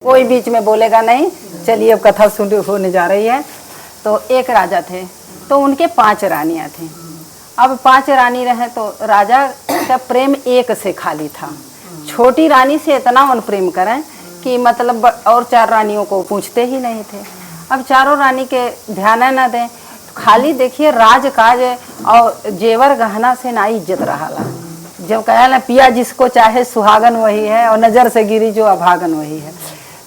कोई बीच में बोलेगा नहीं। चलिए अब कथा शुरू होने जा रही है। तो एक राजा थे, तो उनके 5 रानियां थी। अब 5 रानी रहे तो राजा का प्रेम एक से खाली था। छोटी रानी से इतना उन प्रेम करें कि मतलब और 4 रानियों को पूछते ही नहीं थे। अब चारों रानी के ध्यान न दें, खाली देखिए राजकाज और जेवर गहना से ना इज्जत रहा। जब कहा ना पिया जिसको चाहे सुहागन वही है और नज़र से गिरी जो अभागन वही है।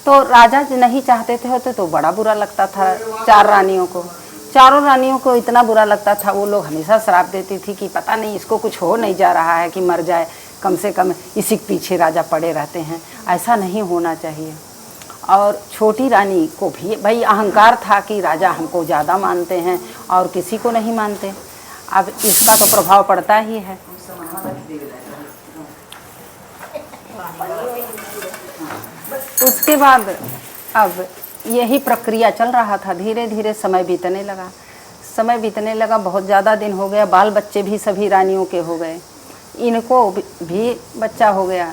तो राजा नहीं चाहते थे होते तो बड़ा बुरा लगता था 4 रानियों को। चारों रानियों को इतना बुरा लगता था, वो लोग हमेशा श्राप देती थी कि पता नहीं इसको कुछ हो नहीं जा रहा है कि मर जाए, कम से कम इसी के पीछे राजा पड़े रहते हैं, ऐसा नहीं होना चाहिए। और छोटी रानी को भी भाई अहंकार था कि राजा हमको ज़्यादा मानते हैं और किसी को नहीं मानते। अब इसका तो प्रभाव पड़ता ही है। उसके बाद अब यही प्रक्रिया चल रहा था। धीरे धीरे समय बीतने लगा, बहुत ज़्यादा दिन हो गया। बाल बच्चे भी सभी रानियों के हो गए, इनको भी बच्चा हो गया।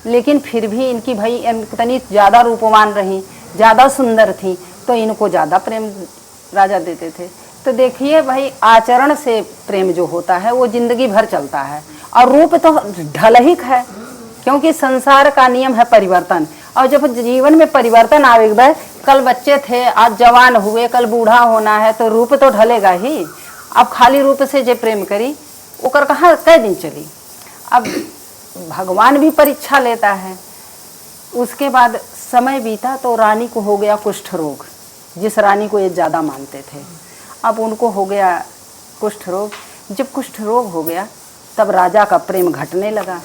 लेकिन फिर भी इनकी भाई इतनी ज़्यादा रूपवान रही, ज़्यादा सुंदर थी, तो इनको ज़्यादा प्रेम राजा देते थे। तो देखिए भाई आचरण से प्रेम जो होता है वो ज़िंदगी भर चलता है, और रूप तो ढलहिक है, क्योंकि संसार का नियम है परिवर्तन। और जब जीवन में परिवर्तन आवेगा, कल बच्चे थे आज जवान हुए, कल बूढ़ा होना है, तो रूप तो ढलेगा ही। अब खाली रूप से जे प्रेम करी ओकर कहाँ कई दिन चली। अब भगवान भी परीक्षा लेता है। उसके बाद समय बीता तो रानी को हो गया कुष्ठ रोग, जिस रानी को ये ज़्यादा मानते थे। अब उनको हो गया कुष्ठ रोग। जब कुष्ठ रोग हो गया तब राजा का प्रेम घटने लगा।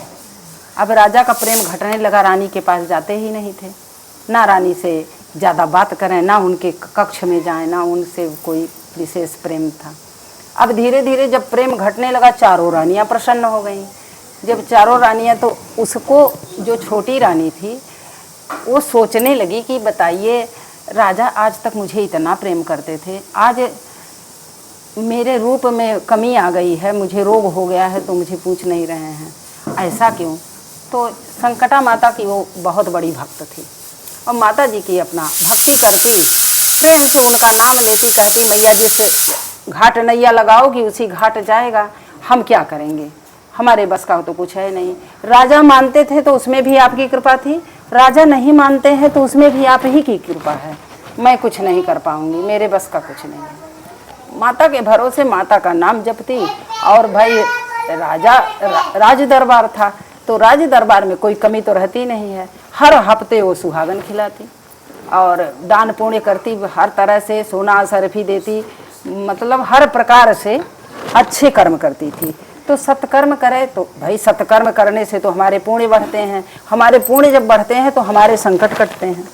अब राजा का प्रेम घटने लगा, रानी के पास जाते ही नहीं थे, ना रानी से ज़्यादा बात करें, ना उनके कक्ष में जाएं, ना उनसे कोई विशेष प्रेम था। अब धीरे धीरे जब प्रेम घटने लगा, चारों रानियां प्रसन्न हो गईं। जब चारों रानियां, तो उसको जो छोटी रानी थी वो सोचने लगी कि बताइए राजा आज तक मुझे इतना प्रेम करते थे, आज मेरे रूप में कमी आ गई है, मुझे रोग हो गया है तो मुझे पूछ नहीं रहे हैं, ऐसा क्यों। तो संकटा माता की वो बहुत बड़ी भक्त थी, और माता जी की अपना भक्ति करती, प्रेम से उनका नाम लेती, कहती मैया जिस घाट नैया लगाओगी उसी घाट जाएगा, हम क्या करेंगे, हमारे बस का तो कुछ है नहीं। राजा मानते थे तो उसमें भी आपकी कृपा थी, राजा नहीं मानते हैं तो उसमें भी आप ही की कृपा है, मैं कुछ नहीं कर पाऊंगी, मेरे बस का कुछ नहीं है। माता के भरोसे माता का नाम जपती। और भाई राजा राज दरबार था, तो राज दरबार में कोई कमी तो रहती नहीं है। हर हफ्ते वो सुहागन खिलाती और दान पुण्य करती, हर तरह से सोना सरफी देती, मतलब हर प्रकार से अच्छे कर्म करती थी। तो सत्कर्म करे तो भाई सत्कर्म करने से तो हमारे पुण्य बढ़ते हैं, हमारे पुण्य जब बढ़ते हैं तो हमारे संकट कटते हैं।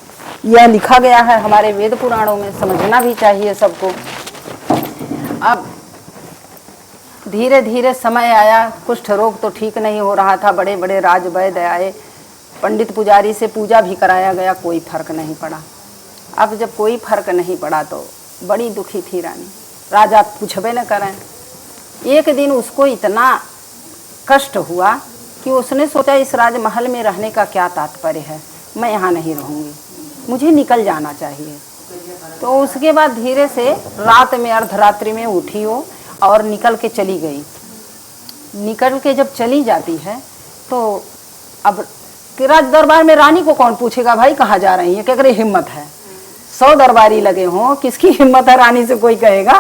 यह लिखा गया है हमारे वेद पुराणों में, समझना भी चाहिए सबको। अब धीरे धीरे समय आया, कुष्ठ रोग तो ठीक नहीं हो रहा था, बड़े बड़े राज वैद्य आए, पंडित पुजारी से पूजा भी कराया गया, कोई फर्क नहीं पड़ा। अब जब कोई फर्क नहीं पड़ा तो बड़ी दुखी थी रानी, राजा पूछबे न करें। एक दिन उसको इतना कष्ट हुआ कि उसने सोचा इस राजमहल में रहने का क्या तात्पर्य है, मैं यहाँ नहीं रहूँगी, मुझे निकल जाना चाहिए। तो उसके बाद धीरे से रात में अर्धरात्रि में उठी हो और निकल के चली गई। निकल के जब चली जाती है तो अब राज दरबार में रानी को कौन पूछेगा भाई कहाँ जा रही है, क्या हिम्मत है, 100 दरबारी लगे हों, किसकी हिम्मत है रानी से कोई कहेगा।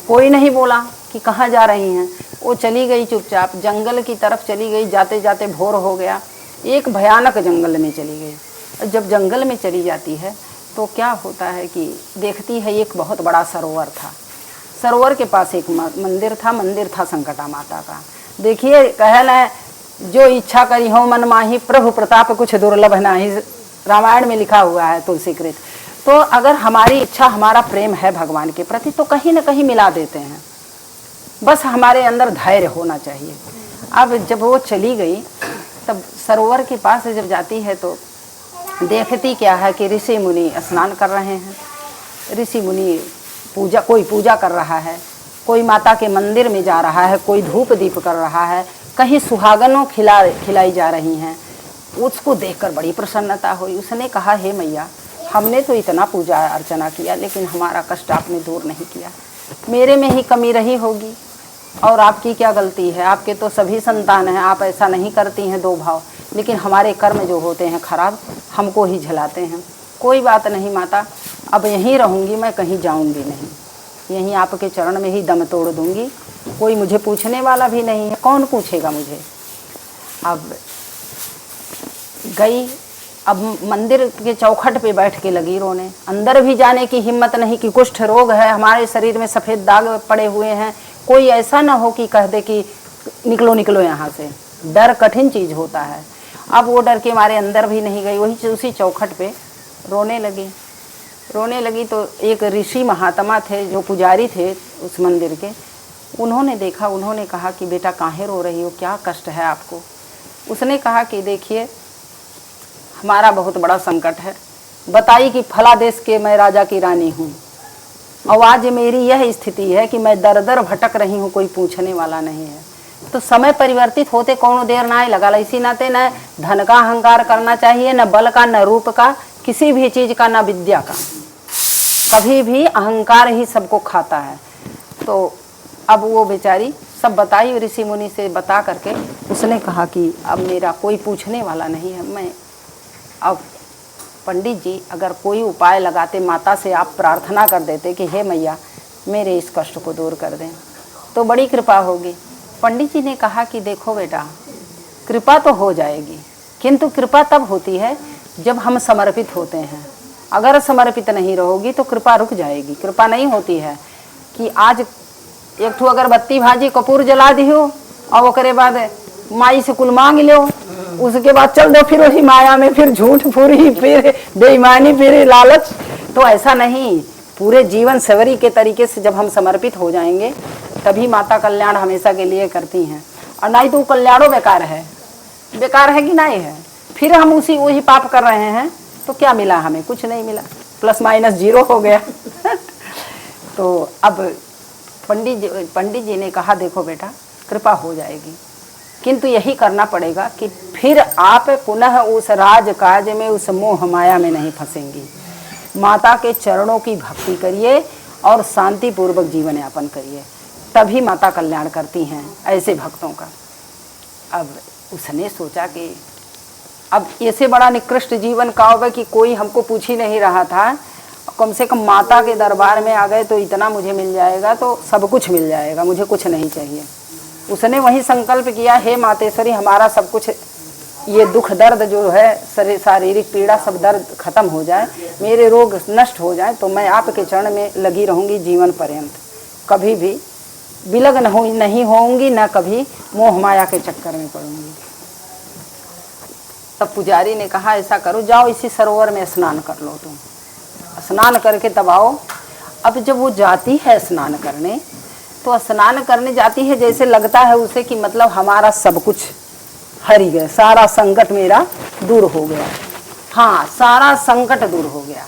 कोई नहीं बोला कि कहाँ जा रही हैं। वो चली गई चुपचाप, जंगल की तरफ चली गई। जाते जाते भोर हो गया, एक भयानक जंगल में चली गई। जब जंगल में चली जाती है तो क्या होता है कि देखती है एक बहुत बड़ा सरोवर था। सरोवर के पास एक मंदिर था संकटा माता का। देखिए कहल है जो इच्छा करी हो मन माही, प्रभु प्रताप कुछ दुर्लभ नाही, रामायण में लिखा हुआ है तुलसीकृत। तो अगर हमारी इच्छा हमारा प्रेम है भगवान के प्रति तो कहीं ना कहीं मिला देते हैं, बस हमारे अंदर धैर्य होना चाहिए। अब जब वो चली गई तब सरोवर के पास जब जाती है तो देखती क्या है कि ऋषि मुनि स्नान कर रहे हैं। ऋषि मुनि कोई पूजा कर रहा है, कोई माता के मंदिर में जा रहा है, कोई धूप दीप कर रहा है, कहीं सुहागनों खिलाई जा रही हैं। उसको देखकर बड़ी प्रसन्नता हुई। उसने कहा, हे मैया, हमने तो इतना पूजा अर्चना किया लेकिन हमारा कष्ट आपने दूर नहीं किया। मेरे में ही कमी रही होगी और आपकी क्या गलती है? आपके तो सभी संतान हैं, आप ऐसा नहीं करती हैं दो भाव, लेकिन हमारे कर्म जो होते हैं खराब, हमको ही झलाते हैं। कोई बात नहीं माता, अब यहीं रहूँगी मैं, कहीं जाऊँगी नहीं, यहीं आपके चरण में ही दम तोड़ दूँगी। कोई मुझे पूछने वाला भी नहीं है, कौन पूछेगा मुझे? अब गई, अब मंदिर के चौखट पे बैठ के लगी रोने। अंदर भी जाने की हिम्मत नहीं कि कुष्ठ रोग है, हमारे शरीर में सफ़ेद दाग पड़े हुए हैं, कोई ऐसा ना हो कि कह दे कि निकलो निकलो यहाँ से। डर कठिन चीज़ होता है। अब वो डर के मारे अंदर भी नहीं गई, वही उसी चौखट पे रोने लगी। रोने लगी तो एक ऋषि महात्मा थे जो पुजारी थे उस मंदिर के, उन्होंने देखा, उन्होंने कहा कि बेटा काहे रो रही हो, क्या कष्ट है आपको? उसने कहा कि देखिए, हमारा बहुत बड़ा संकट है। बताई कि फला देश के मैं राजा की रानी हूँ और आज मेरी यह स्थिति है कि मैं दर दर भटक रही हूँ, कोई पूछने वाला नहीं है। तो समय परिवर्तित होते कौन देर ना ही लगा। इसी नाते न धन का अहंकार करना चाहिए, न बल का, न रूप का, किसी भी चीज़ का, न विद्या का। कभी भी अहंकार ही सबको खाता है। तो अब वो बेचारी सब बताई ऋषि मुनि से, बता करके उसने कहा कि अब मेरा कोई पूछने वाला नहीं है। मैं अब पंडित जी अगर कोई उपाय लगाते, माता से आप प्रार्थना कर देते कि हे मैया मेरे इस कष्ट को दूर कर दें, तो बड़ी कृपा होगी। पंडित जी ने कहा कि देखो बेटा, कृपा तो हो जाएगी, किंतु कृपा तब होती है जब हम समर्पित होते हैं। अगर समर्पित नहीं रहोगी तो कृपा रुक जाएगी। कृपा नहीं होती है कि आज एक ठो अगरबत्ती भाजी कपूर जला दियो और ओकरे बाद माई से कुल मांग लो, उसके बाद चल दो फिर वही माया में, फिर झूठ फूरी, फिर बेईमानी, फिर लालच। तो ऐसा नहीं, पूरे जीवन सवरी के तरीके से जब हम समर्पित हो जाएंगे तभी माता कल्याण हमेशा के लिए करती हैं। और नहीं तो कल्याणों बेकार है, बेकार है कि नहीं है। फिर हम उसी वही पाप कर रहे हैं तो क्या मिला हमें? कुछ नहीं मिला, प्लस माइनस जीरो हो गया। तो अब पंडित जी ने कहा देखो बेटा, कृपा हो जाएगी, किंतु यही करना पड़ेगा कि फिर आप पुनः उस राज काज में, उस मोह माया में नहीं फंसेंगी। माता के चरणों की भक्ति करिए और शांति पूर्वक जीवन यापन करिए, तभी माता कल्याण करती हैं ऐसे भक्तों का। अब उसने सोचा कि अब ऐसे बड़ा निकृष्ट जीवन का होगा कि कोई हमको पूछ ही नहीं रहा था, कम से कम माता के दरबार में आ गए तो इतना मुझे मिल जाएगा, तो सब कुछ मिल जाएगा, मुझे कुछ नहीं चाहिए। उसने वही संकल्प किया, हे मातेश्वरी हमारा सब कुछ, ये दुख दर्द जो है, शारीरिक पीड़ा, सब दर्द खत्म हो जाए, मेरे रोग नष्ट हो जाए, तो मैं आपके चरण में लगी रहूँगी जीवन पर्यंत, कभी भी विलग नहीं होऊंगी, न कभी मोह माया के चक्कर में पड़ूंगी। तब पुजारी ने कहा ऐसा करो, जाओ इसी सरोवर में स्नान कर लो, तुम स्नान करके तब आओ। अब जब वो जाती है स्नान करने, तो स्नान करने जाती है जैसे लगता है उसे कि मतलब हमारा सब कुछ हर ही गया, सारा संकट मेरा दूर हो गया। हाँ, सारा संकट दूर हो गया।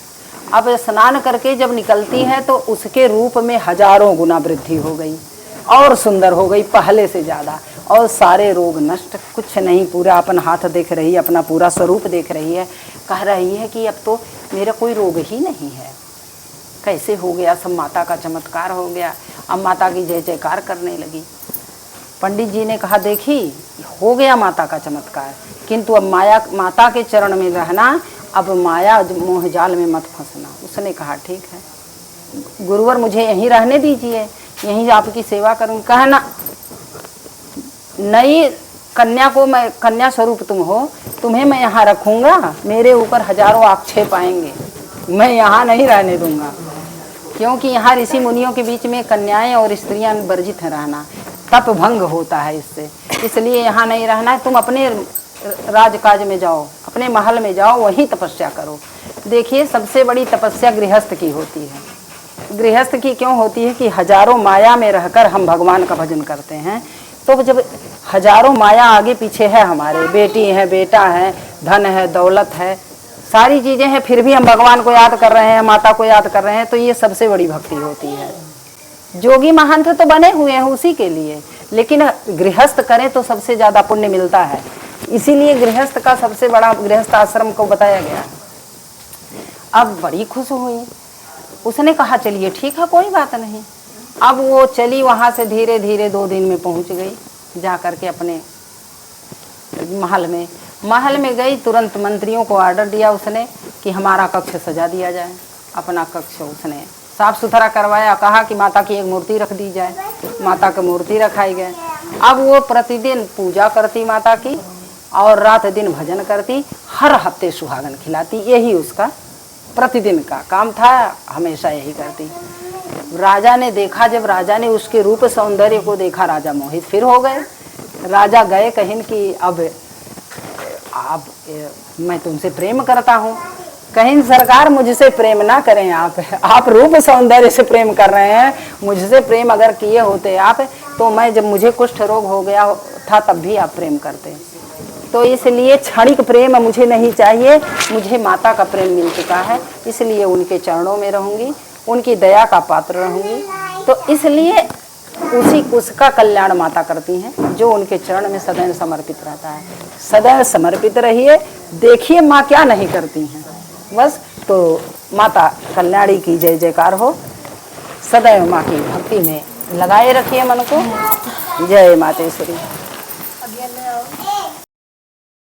अब स्नान करके जब निकलती है तो उसके रूप में हजारों गुना वृद्धि हो गई और सुंदर हो गई पहले से ज़्यादा, और सारे रोग नष्ट, कुछ नहीं, पूरा अपन हाथ देख रही है, अपना पूरा स्वरूप देख रही है, कह रही है कि अब तो मेरा कोई रोग ही नहीं है। कैसे हो गया? सब माता का चमत्कार हो गया। अब माता की जय जयकार करने लगी। पंडित जी ने कहा देखी, हो गया माता का चमत्कार, किंतु अब माता के चरण में रहना, अब माया मोह जाल में मत फंसना। उसने कहा ठीक है गुरुवर, मुझे यहीं रहने दीजिए, यहीं आपकी सेवा करूँ। कहना नई कन्या को, मैं कन्या स्वरूप तुम हो, तुम्हें मैं यहाँ रखूँगा, मेरे ऊपर हजारों आक्षेप आएंगे, मैं यहाँ नहीं रहने दूँगा, क्योंकि यहाँ ऋषि मुनियों के बीच में कन्याएं और स्त्रियां वर्जित है रहना, तप भंग होता है इससे, इसलिए यहाँ नहीं रहना है। तुम अपने राजकाज में जाओ, अपने महल में जाओ, वहीं तपस्या करो। देखिए सबसे बड़ी तपस्या गृहस्थ की होती है। गृहस्थ की क्यों होती है कि हजारों माया में रहकर हम भगवान का भजन करते हैं। तो जब हजारों माया आगे पीछे है, हमारे बेटी है, बेटा है, धन है, दौलत है, सारी चीज़ें हैं, फिर भी हम भगवान को याद कर रहे हैं, माता को याद कर रहे हैं, तो ये सबसे बड़ी भक्ति होती है। जोगी महंत तो बने हुए हैं उसी के लिए, लेकिन गृहस्थ करें तो सबसे ज़्यादा पुण्य मिलता है। इसीलिए गृहस्थ का सबसे बड़ा गृहस्थ आश्रम को बताया गया। अब बड़ी खुश हुई, उसने कहा चलिए ठीक है कोई बात नहीं। अब वो चली वहाँ से धीरे धीरे 2 दिन में पहुँच गई, जा कर के अपने महल में गई। तुरंत मंत्रियों को ऑर्डर दिया उसने कि हमारा कक्ष सजा दिया जाए। अपना कक्ष उसने साफ सुथरा करवाया, कहा कि माता की एक मूर्ति रख दी जाए। माता की मूर्ति रखाई गई। अब वो प्रतिदिन पूजा करती माता की और रात दिन भजन करती, हर हफ्ते सुहागन खिलाती, यही उसका प्रतिदिन का काम था, हमेशा यही करती। राजा ने देखा, जब राजा ने उसके रूप सौंदर्य को देखा, राजा मोहित फिर हो गए। राजा गए कहीं कि अब मैं तुमसे प्रेम करता हूँ। कहीं सरकार मुझसे प्रेम ना करें, आप रूप सौंदर्य से प्रेम कर रहे हैं। मुझसे प्रेम अगर किए होते आप तो मैं, जब मुझे कुष्ठ रोग हो गया था तब भी आप प्रेम करते। तो इसलिए क्षणिक प्रेम मुझे नहीं चाहिए, मुझे माता का प्रेम मिल चुका है, इसलिए उनके चरणों में रहूँगी, उनकी दया का पात्र रहूँगी। तो इसलिए उसका कल्याण माता करती हैं, जो उनके चरण में सदैव समर्पित रहता है। सदैव समर्पित रहिए, देखिए माँ क्या नहीं करती हैं बस। तो माता कल्याणी की जय जयकार हो। सदैव माँ की भक्ति में लगाए रखिए मन को। जय मातेश्वरी।